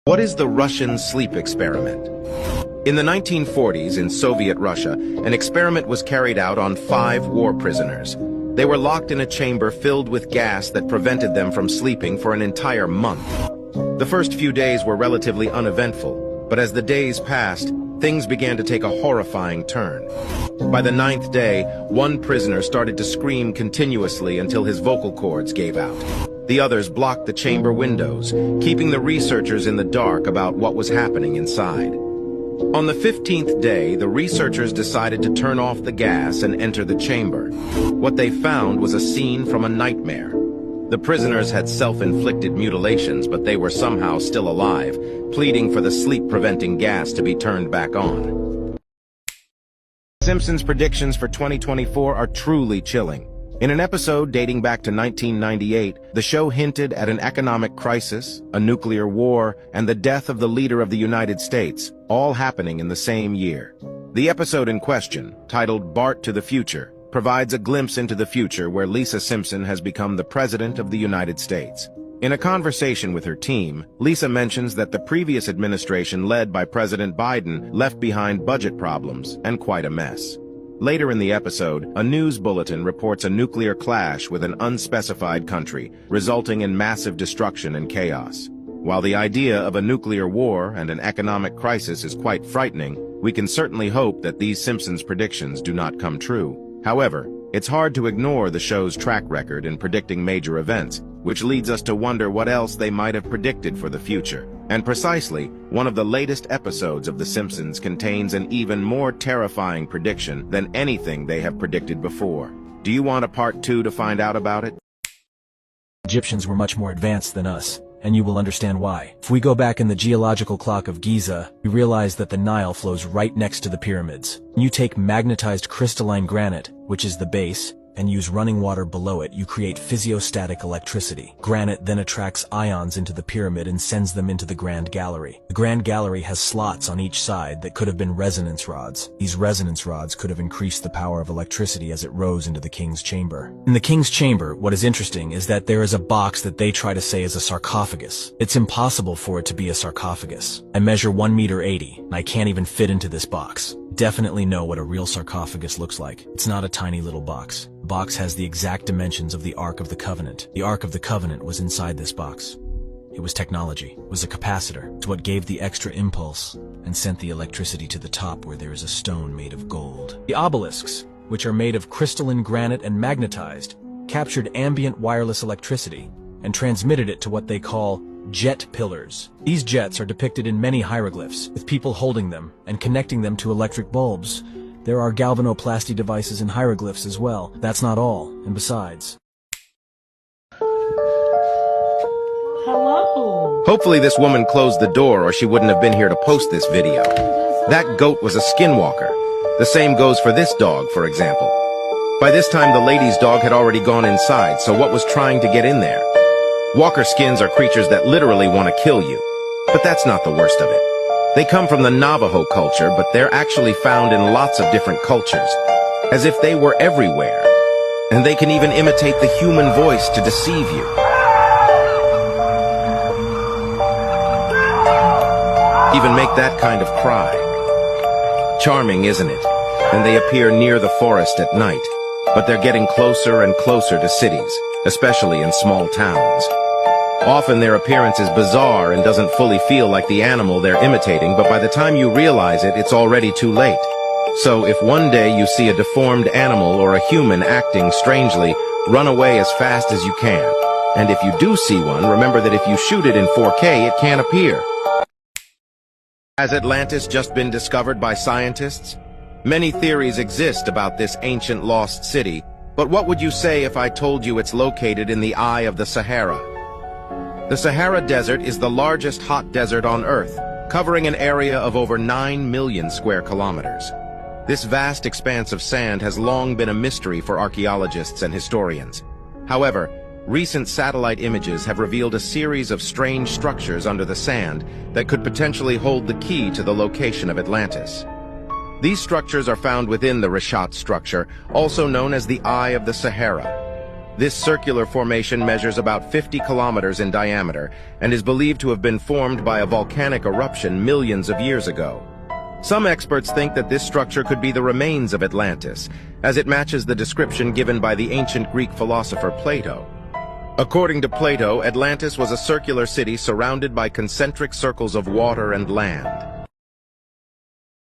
What is the Russian sleep experiment? In the 1940s, in Soviet Russia, an experiment was carried out on 5 war prisoners. They were locked in a chamber filled with gas that prevented them from sleeping for an entire month. The first few days were relatively uneventful, but as the days passed, things began to take a horrifying turn. By the 9th day, one prisoner started to scream continuously until his vocal cords gave out. The others blocked the chamber windows, keeping the researchers in the dark about what was happening inside. On the 15th day, the researchers decided to turn off the gas and enter the chamber. What they found was a scene from a nightmare. The prisoners had self-inflicted mutilations, but they were somehow still alive, pleading for the sleep-preventing gas to be turned back on. Simpsons' predictions for 2024 are truly chilling. In an episode dating back to 1998, the show hinted at an economic crisis, a nuclear war, and the death of the leader of the United States, all happening in the same year. The episode in question, titled Bart to the Future, provides a glimpse into the future where Lisa Simpson has become the President of the United States. In a conversation with her team, Lisa mentions that the previous administration led by President Biden left behind budget problems and quite a mess. Later in the episode, a news bulletin reports a nuclear clash with an unspecified country, resulting in massive destruction and chaos. While the idea of a nuclear war and an economic crisis is quite frightening, we can certainly hope that these Simpsons predictions do not come true. However, it's hard to ignore the show's track record in predicting major events, which leads us to wonder what else they might have predicted for the future. And precisely, one of the latest episodes of The Simpsons contains an even more terrifying prediction than anything they have predicted before. Do you want a part 2 to find out about it? Egyptians were much more advanced than us, and you will understand why. If we go back in the geological clock of Giza, we realize that the Nile flows right next to the pyramids. You take magnetized crystalline granite, which is the base, and use running water below it, you create physiostatic electricity. Granite then attracts ions into the pyramid and sends them into the Grand Gallery. The Grand Gallery has slots on each side that could have been resonance rods. These resonance rods could have increased the power of electricity as it rose into the king's chamber. In the king's chamber, what is interesting is that there is a box that they try to say is a sarcophagus. It's impossible for it to be a sarcophagus. I measure 1.80 meters, and I can't even fit into this box. Definitely know what a real sarcophagus looks like. It's not a tiny little box. The box has the exact dimensions of the Ark of the Covenant. The Ark of the Covenant was inside this box. It was technology. It was a capacitor. It's what gave the extra impulse and sent the electricity to the top where there is a stone made of gold. The obelisks, which are made of crystalline granite and magnetized, captured ambient wireless electricity and transmitted it to what they call jet pillars. These jets are depicted in many hieroglyphs, with people holding them and connecting them to electric bulbs. There are galvanoplasty devices in hieroglyphs as well. That's not all, and besides. Hello. Hopefully this woman closed the door or she wouldn't have been here to post this video. That goat was a skinwalker. The same goes for this dog, for example. By this time, the lady's dog had already gone inside, so what was trying to get in there? Walker skins are creatures that literally want to kill you. But that's not the worst of it. They come from the Navajo culture, but they're actually found in lots of different cultures, as if they were everywhere. And they can even imitate the human voice to deceive you. Even make that kind of cry. Charming, isn't it? And they appear near the forest at night, but they're getting closer and closer to cities, especially in small towns. Often their appearance is bizarre and doesn't fully feel like the animal they're imitating, but by the time you realize it, it's already too late. So if one day you see a deformed animal or a human acting strangely, run away as fast as you can. And if you do see one, remember that if you shoot it in 4K, it can't appear. Has Atlantis just been discovered by scientists? Many theories exist about this ancient lost city, but what would you say if I told you it's located in the eye of the Sahara? The Sahara Desert is the largest hot desert on Earth, covering an area of over 9 million square kilometers. This vast expanse of sand has long been a mystery for archaeologists and historians. However, recent satellite images have revealed a series of strange structures under the sand that could potentially hold the key to the location of Atlantis. These structures are found within the Richat structure, also known as the Eye of the Sahara. This circular formation measures about 50 kilometers in diameter and is believed to have been formed by a volcanic eruption millions of years ago. Some experts think that this structure could be the remains of Atlantis, as it matches the description given by the ancient Greek philosopher Plato. According to Plato, Atlantis was a circular city surrounded by concentric circles of water and land.